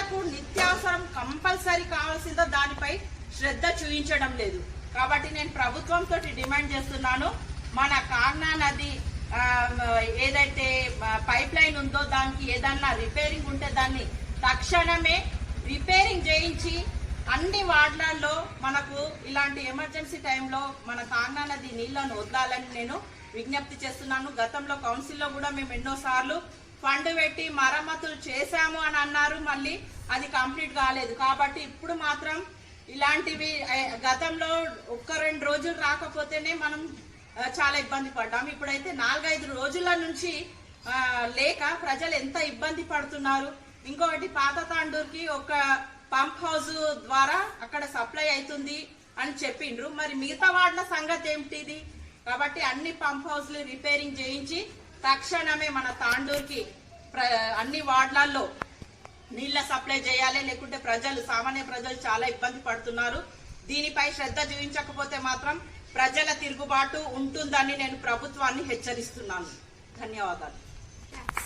ప్రజలకు నిత్యావసరం కంపల్సరీ కావాల్సిందో దానిపై శ్రద్ధ చూపించడం లేదు. కాబట్టి నేను ప్రభుత్వంతో డిమాండ్ చేస్తున్నాను, మన కాగ్నా నది ఏదైతే పైప్ లైన్ ఉందో దానికి ఏదన్నా రిపేరింగ్ ఉంటే దాన్ని తక్షణమే రిపేరింగ్ చేయించి అన్ని వార్డులలో మనకు ఇలాంటి ఎమర్జెన్సీ టైంలో మన కాగ్నా నది నీళ్లను వదలాలని నేను విజ్ఞప్తి చేస్తున్నాను. గతంలో కౌన్సిల్లో కూడా మేము ఎన్నోసార్లు ఫండ్ పెట్టి మరమ్మతులు చేశాము అని అన్నారు, మళ్ళీ అది కంప్లీట్ కాలేదు. కాబట్టి ఇప్పుడు మాత్రం ఇలాంటివి గతంలో 1-2 రోజులు రాకపోతేనే మనం చాలా ఇబ్బంది పడ్డాం. ఇప్పుడైతే 4-5 రోజుల నుంచి లేక ప్రజలు ఎంత ఇబ్బంది పడుతున్నారు. ఇంకొకటి పాత తాండూరుకి ఒక పంప్ హౌస్ ద్వారా అక్కడ సప్లై అవుతుంది అని చెప్పిండ్రు, మరి మిగతా వార్డుల సంగతి ఏమిటిది? కాబట్టి అన్ని పంప్ హౌస్లు రిపేరింగ్ చేయించి తక్షణమే మన తాండూరుకి అన్ని వార్డులలో నీళ్ల సప్లై చేయాలి, లేకుంటే సామాన్య ప్రజలు చాలా ఇబ్బంది పడుతున్నారు. దీనిపై శ్రద్ధ చూపించకపోతే మాత్రం ప్రజల తిరుగుబాటు ఉంటుందని నేను ప్రభుత్వాన్ని హెచ్చరిస్తున్నాను. ధన్యవాదాలు.